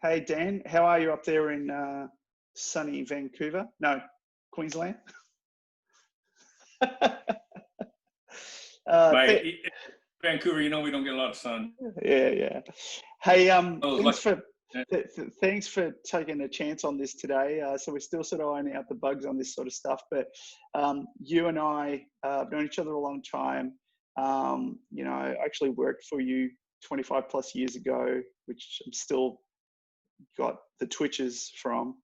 Hey, Dan, how are you up there in sunny Vancouver? No, Queensland? Vancouver, you know we don't get a lot of sun. Yeah. Hey, Yeah. thanks for taking a chance on this today. So we're still sort of ironing out the bugs on this sort of stuff, but you and I have known each other a long time. I actually worked for you 25 plus years ago, which I'm still got the twitches from.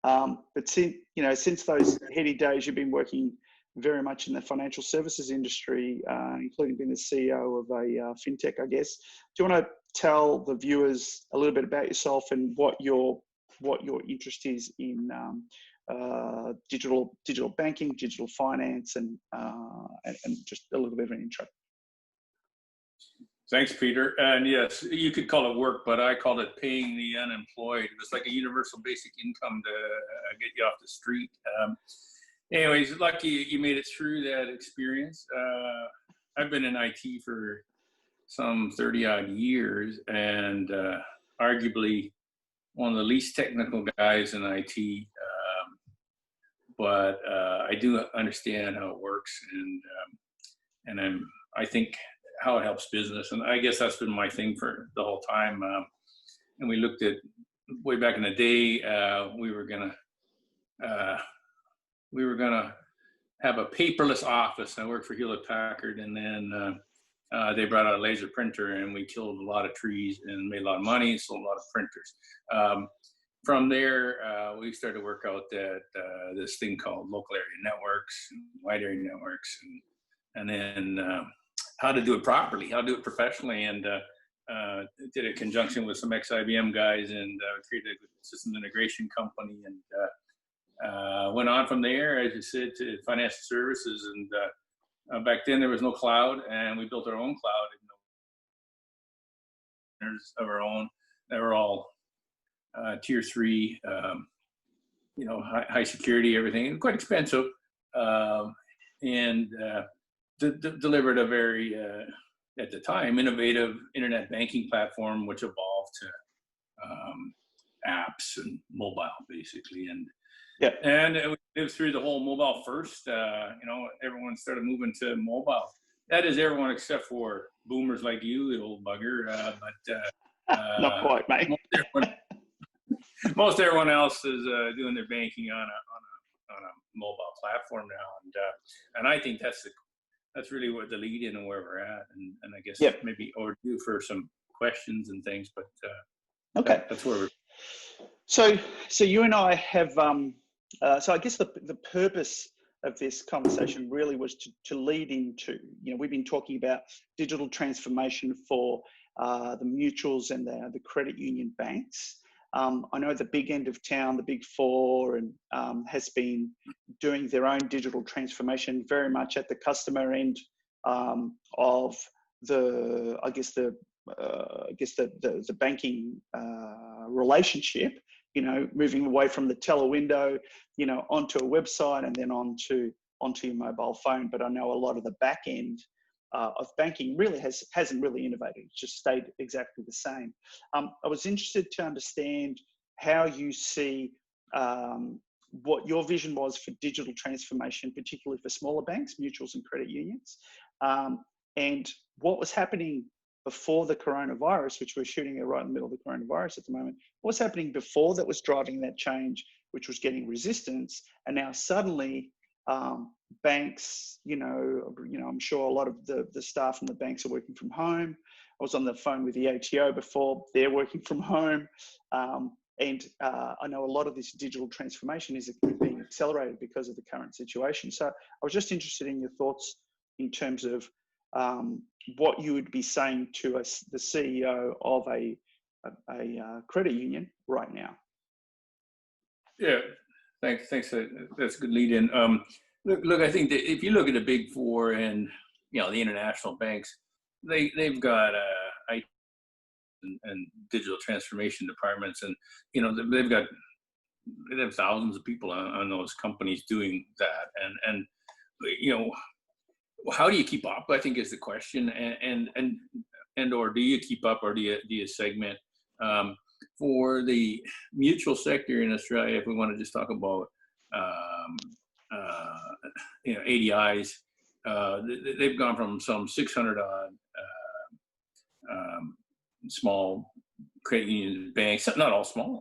But since those heady days, you've been working very much in the financial services industry, including being the CEO of a fintech, I guess. Do you want to tell the viewers a little bit about yourself and what your interest is in digital banking, digital finance, and just a little bit of an intro? Thanks, Peter. And yes, you could call it work, but I called it paying the unemployed. It was like a universal basic income to get you off the street. Anyways, lucky you made it through that experience. I've been in IT for some 30 odd years, and arguably one of the least technical guys in IT. But I do understand how it works, and I think how it helps business, and I guess that's been my thing for the whole time. And we looked at way back in the day, we were gonna have a paperless office. I worked for Hewlett Packard, and then they brought out a laser printer, and we killed a lot of trees and made a lot of money and sold a lot of printers. From there, we started to work out that this thing called local area networks, wide area networks, and then how to do it properly, how to do it professionally, and did a conjunction with some ex-IBM guys and created a systems integration company, and went on from there, as you said, to financial services. And back then there was no cloud, and we built our own cloud. Of our own, they were all tier 3, high security, everything, quite expensive, and delivered a very, at the time, innovative internet banking platform, which evolved to apps and mobile, basically. And yeah, and we lived through the whole mobile first. Everyone started moving to mobile. That is everyone except for boomers like you, the old bugger. Not quite, mate. Most everyone else is doing their banking on a mobile platform now, and I think that's really what the lead in and where we're at, and I guess maybe overdue for some questions and things, but okay, that's where we're. So you and I have so I guess the purpose of this conversation really was to lead into, we've been talking about digital transformation for the mutuals and the credit union banks. I know the big end of town, the big four, and has been doing their own digital transformation very much at the customer end of the banking relationship. Moving away from the teller window, onto a website and then onto your mobile phone. But I know a lot of the back end of banking really hasn't really innovated. It's just stayed exactly the same. I was interested to understand how you see what your vision was for digital transformation, particularly for smaller banks, mutuals and credit unions, and what was happening before the coronavirus, which we're shooting right in the middle of the coronavirus at the moment. What's happening before that was driving that change, which was getting resistance, and now suddenly banks, I'm sure a lot of the staff in the banks are working from home. I was on the phone with the ATO before, they're working from home. And I know a lot of this digital transformation is being accelerated because of the current situation. So I was just interested in your thoughts in terms of what you would be saying to us, the CEO of a credit union right now. Yeah, thanks. That's a good lead in. Look, I think that if you look at the big four and the international banks, they've got IT and digital transformation departments, and they have thousands of people on those companies doing that, and how do you keep up, I think, is the question, and or do you keep up, or do you segment? for the mutual sector in Australia, if we want to just talk about ADIs, they've gone from some 600 odd small credit union banks, not all small,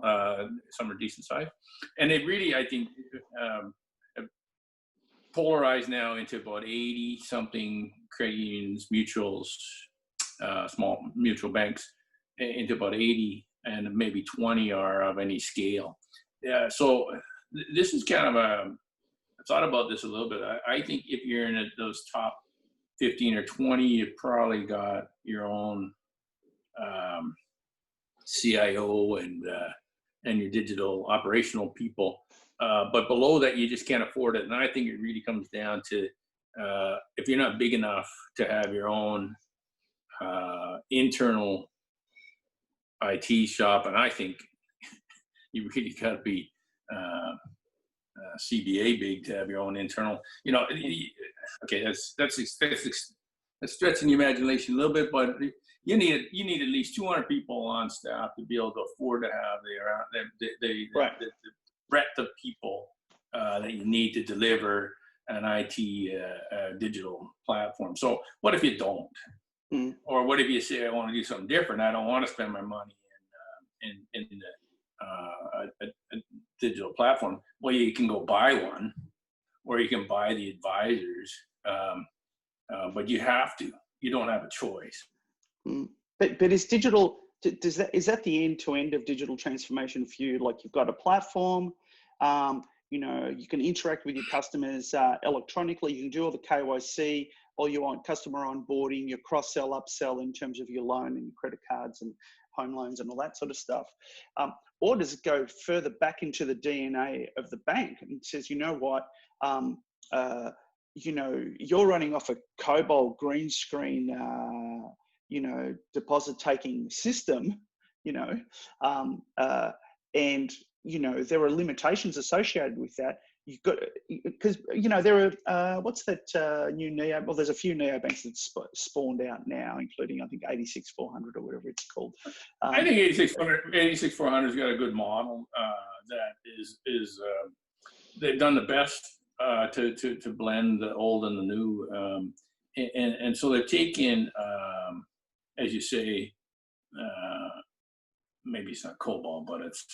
some are decent size, and they really, I think, have polarized now into about 80 something credit unions, mutuals, small mutual banks, into about 80, and maybe 20 are of any scale. Yeah, so this is kind of I thought about this a little bit. I think if you're in those top 15 or 20, you've probably got your own CIO and your digital operational people. But below that, you just can't afford it. And I think it really comes down to if you're not big enough to have your own internal IT shop, and I think you really got to be CBA big to have your own internal. Okay, that's stretching the imagination a little bit, but you need at least 200 people on staff to be able to afford to have the breadth of people that you need to deliver an IT digital platform. So what if you don't? Or what if you say, I want to do something different? I don't want to spend my money in a digital platform. Well, you can go buy one, or you can buy the advisors, but you have to. You don't have a choice. But is digital, is that the end to end of digital transformation for you? Like, you've got a platform, you can interact with your customers electronically. You can do all the KYC, all you want, customer onboarding, your cross-sell, upsell in terms of your loan and your credit cards and home loans and all that sort of stuff. Or does it go further back into the DNA of the bank and says, you know what, you're running off a COBOL green screen, deposit taking system, and there are limitations associated with that. You've got, because there are what's that new neo? Well, there's a few neobanks that spawned out now, including I think 86400 or whatever it's called. I think 86400's got a good model that is they've done the best to blend the old and the new, and so they've taken, as you say, maybe it's not COBOL, but it's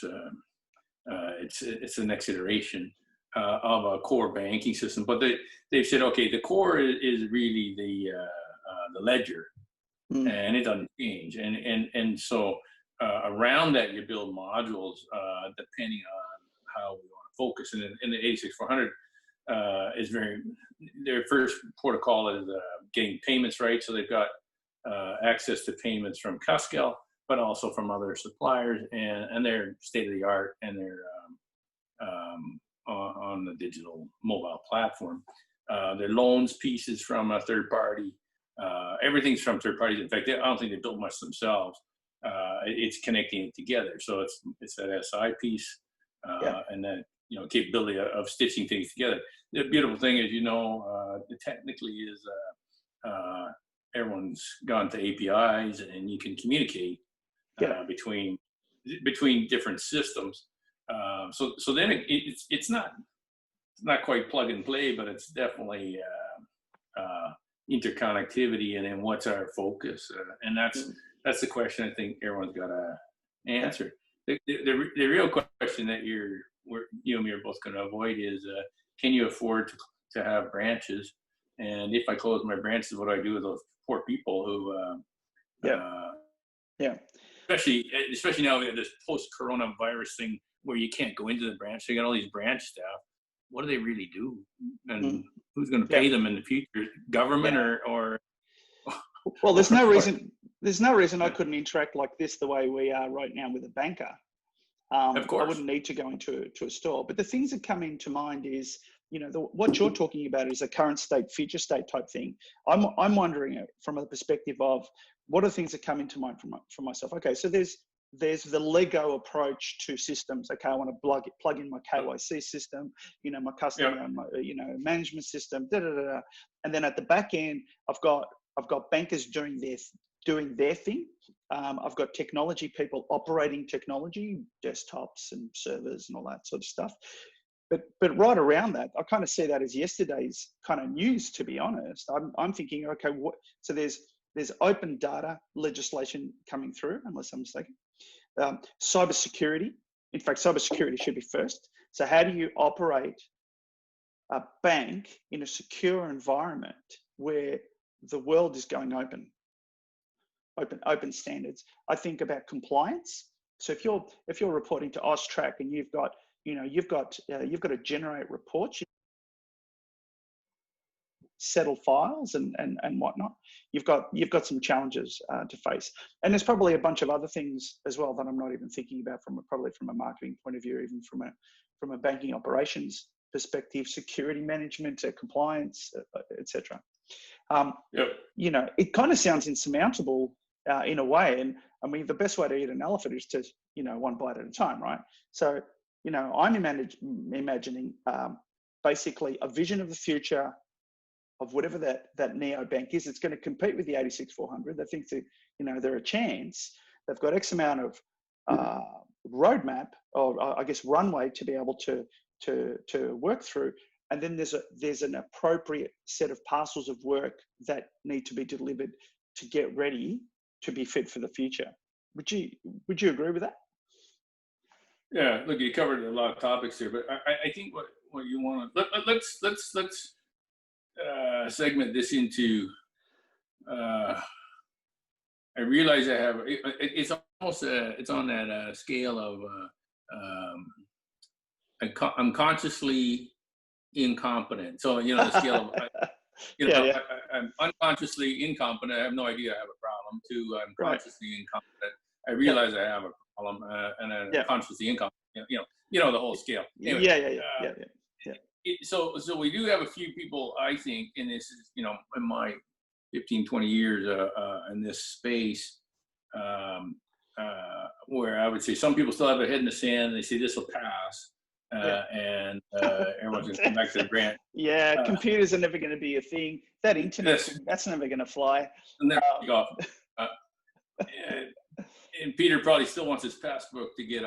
the next iteration of a core banking system. But they've said, okay, the core is really the ledger, and it doesn't change. And so around that, you build modules depending on how we want to focus. And in the 86400 is their first protocol is getting payments right. So they've got access to payments from Cuscal, but also from other suppliers, and they're state of the art, and they're on the digital mobile platform. Their loans pieces from a third party. Everything's from third parties. In fact, I don't think they built much themselves. It's connecting it together. So it's that SI piece, and that capability of stitching things together. The beautiful thing is, it technically is everyone's gone to APIs, and you can communicate between different systems. So then it's not quite plug and play, but it's definitely interconnectivity, and then what's our focus, and that's the question I think everyone's got to answer. The real question that you and me are both going to avoid is, can you afford to have branches? And if I close my branches, what do I do with those poor people who especially now we have this post-coronavirus thing where you can't go into the branch. So you got all these branch staff. What do they really do? And who's going to pay them in the future? Government or? Well, there's no reason I couldn't interact like this the way we are right now with a banker. Of course. I wouldn't need to go into a store. But the things that come into mind is, what you're talking about is a current state, future state type thing. I'm wondering from a perspective of what are things that come into mind for myself. Okay, so there's the Lego approach to systems. Okay, I want to plug in my KYC system, my customer, my, management system, and then at the back end, I've got bankers doing doing their thing. I've got technology people operating technology, desktops and servers and all that sort of stuff. But right around that, I kind of see that as yesterday's kind of news, to be honest. I'm thinking, okay, so there's open data legislation coming through, unless I'm mistaken. Cybersecurity. In fact, cybersecurity should be first. So how do you operate a bank in a secure environment where the world is going open standards? I think about compliance. So if you're reporting to AUSTRAC and you've got to generate reports, settle files and whatnot, you've got some challenges to face. And there's probably a bunch of other things as well that I'm not even thinking about probably from a marketing point of view, even from a banking operations perspective, security management, compliance, etc. It kind of sounds insurmountable in a way. And I mean, the best way to eat an elephant is to, one bite at a time, right? So, I'm imagining basically a vision of the future of whatever that neobank is. It's going to compete with the 86-400. They think that, they're a chance. They've got X amount of roadmap, or I guess runway, to be able to work through. And then there's an appropriate set of parcels of work that need to be delivered to get ready to be fit for the future. Would you agree with that? Yeah, look, you covered a lot of topics here, but I think what you want to let's segment this into. I realize I have it's almost it's on that scale of I'm consciously incompetent. So the scale of I'm unconsciously incompetent. I have no idea I have a problem. To I'm consciously incompetent. I realize I have a problem, and I'm consciously incompetent. The whole scale. Anyway, So we do have a few people, I think, and this is in my 15, 20 years in this space, where I would say some people still have their head in the sand and they say this will pass, and everyone's going to come back to the branch. Computers are never going to be a thing. That internet, that's never going to fly. And then and Peter probably still wants his passbook to get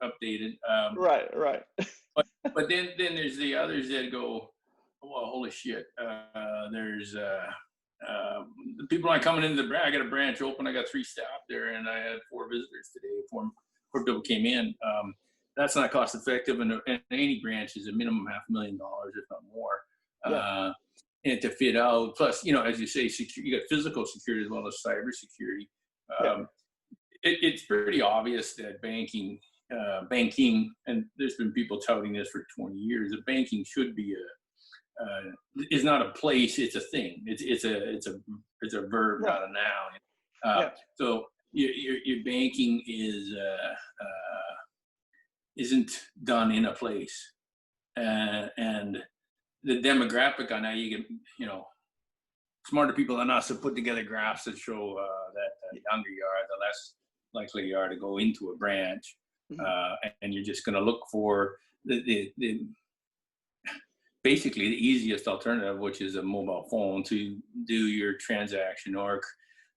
updated. Right. But then there's the others that go, well, holy shit. There's the people aren't coming into the branch. I got a branch open. I got 3 staff there, and I had 4 visitors today. 4 people came in. That's not cost effective, and any branch is a minimum $500,000, if not more. And to fit out, plus as you say, you got physical security as well as cyber security. It's pretty obvious that banking, and there's been people touting this for 20 years. That banking should be is not a place; it's a thing. It's a verb, not a noun. So your banking isn't done in a place, and the demographic on how you get smarter people than us have put together graphs that show that the younger you are, the less likely you are to go into a branch, and you're just going to look for the basically the easiest alternative, which is a mobile phone to do your transaction or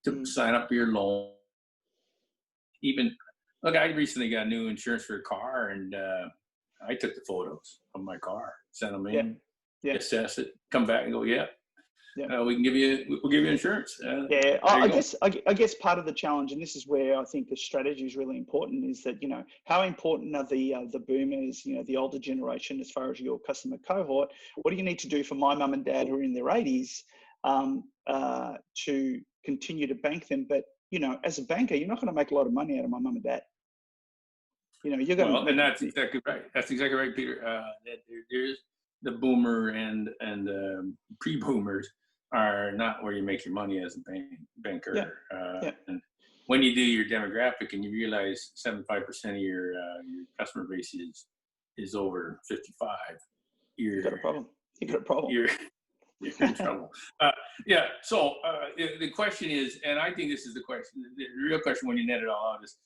to sign up for your loan. Even look, I recently got new insurance for a car, and I took the photos of my car, sent them in, assess it, come back and go, we'll give you insurance. I guess part of the challenge, and this is where I think the strategy is really important, is that how important are the boomers, the older generation, as far as your customer cohort? What do you need to do for my mum and dad who are in their 80s to continue to bank them? But as a banker, you're not going to make a lot of money out of my mum and dad. You're going and that's exactly right. That's exactly right, Peter. There's the boomer and pre-boomers are not where you make your money as a banker. And when you do your demographic and you realize 75% of your customer base is over 55, you got a problem. You're in trouble. So the question is, and I think this is the question, the real question when you net it all out is,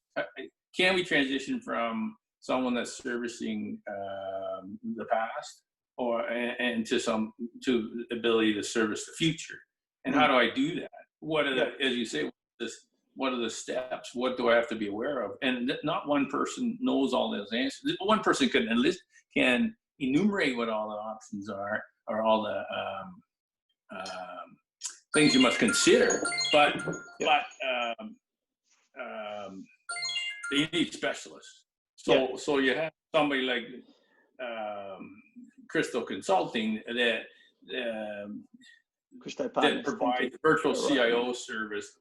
can we transition from someone that's servicing the past and to the ability to service the future? And how do I do that what are the, as you say, what are the steps? What do I have to be aware of? And not one person knows all those answers. One person can enumerate what all the options are, or all the things you must consider. But you need specialists. So you have somebody like Christo Consulting that provides virtual CIO service.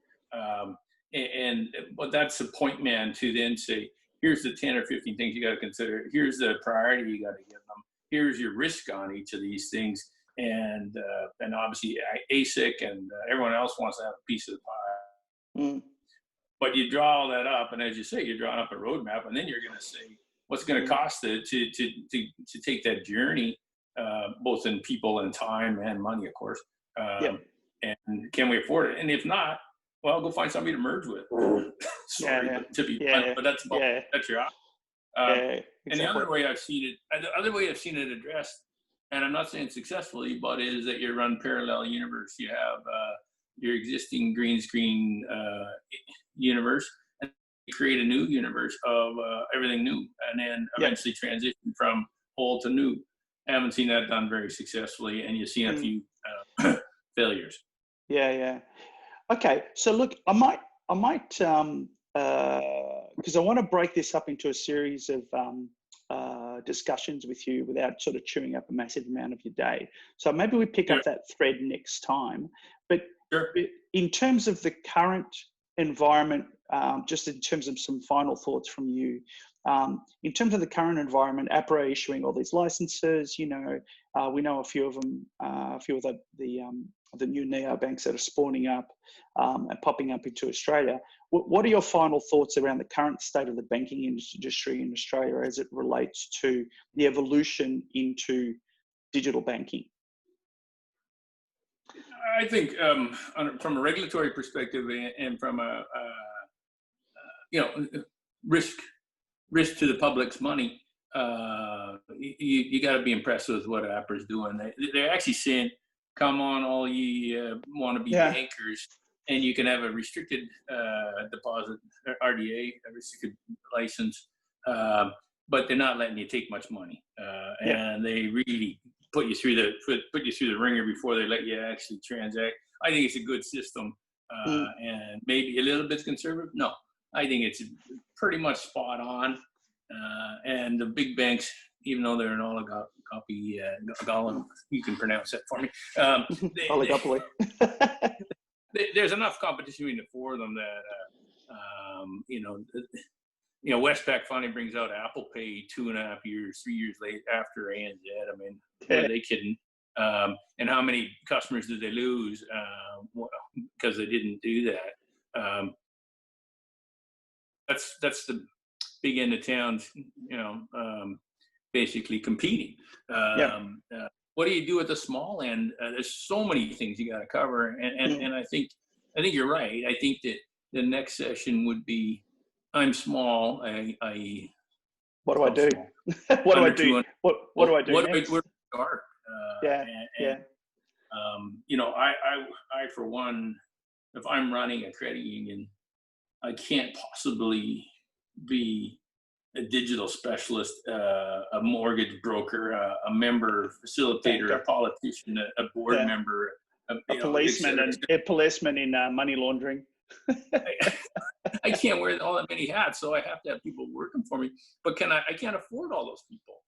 But that's the point man to then say, here's the 10 or 15 things you got to consider. Here's the priority you got to give them. Here's your risk on each of these things. And obviously ASIC and everyone else wants to have a piece of the pie. But you draw all that up, and as you say, you're drawing up a roadmap, and then you're going to say, what's it going to cost to take that journey, both in people and time and money, of course. And can we afford it? And if not, well, go find somebody to merge with. Sorry, to be blunt, but that's your option. Exactly. And the other way I've seen it addressed, and I'm not saying successfully, but is that you run parallel universe. You have your existing green screen universe, and you create a new universe of everything new, and then eventually transition from old to new. I haven't seen that done very successfully, and you've seen a few failures. Okay, so look, I might because I want to break this up into a series of discussions with you without sort of chewing up a massive amount of your day. So maybe we pick up that thread next time. But in terms of the current environment, just in terms of some final thoughts from you, in terms of the current environment, APRA issuing all these licenses, we know a few of them, a few of the new neobanks that are spawning up and popping up into Australia. What are your final thoughts around the current state of the banking industry in Australia as it relates to the evolution into digital banking? I think from a regulatory perspective and from a risk to the public's money, you got to be impressed with what APRA is doing. They're actually saying, come on, all you want to be bankers, and you can have a restricted deposit, RDA, a restricted license, but they're not letting you take much money, and they really put you through the ringer before they let you actually transact. I think it's a good system, and maybe a little bit conservative. No, I think it's pretty much spot on, and the big banks, even though they're an oligopoly, you can pronounce that for me. Oligopoly. There's enough competition between the four of them that, Westpac finally brings out Apple Pay 2.5 years, 3 years late after ANZ. I mean, are they kidding? And how many customers did they lose because they didn't do that? That's the big end of towns, basically competing. What do you do at the small end? There's so many things you got to cover, and I think you're right. I think that the next session would be, I'm small. What do I do? What do I do? What do I do? Where do I start? I for one, if I'm running a credit union, I can't possibly be a digital specialist, a mortgage broker, a member, facilitator, a politician, a board member, a policeman in money laundering. I can't wear all that many hats, so I have to have people working for me. But I can't afford all those people.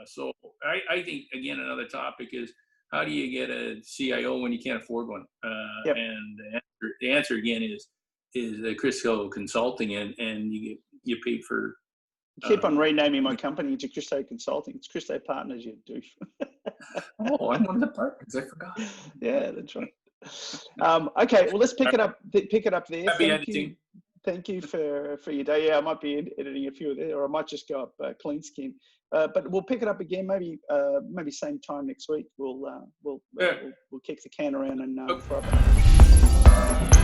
So I think, again, another topic is, how do you get a CIO when you can't afford one? And the answer again is Christo Consulting, and you get paid for. Keep on renaming my company to Christo Consulting. It's Christo Partners, you doof. Oh, I'm one of the partners. I forgot. Yeah, that's right. Okay, well, let's pick it up. Pick it up there. Thank you for your day. Yeah, I might be editing a few of there, or I might just go up clean skin. But we'll pick it up again. Maybe same time next week. We'll kick the can around and throw it.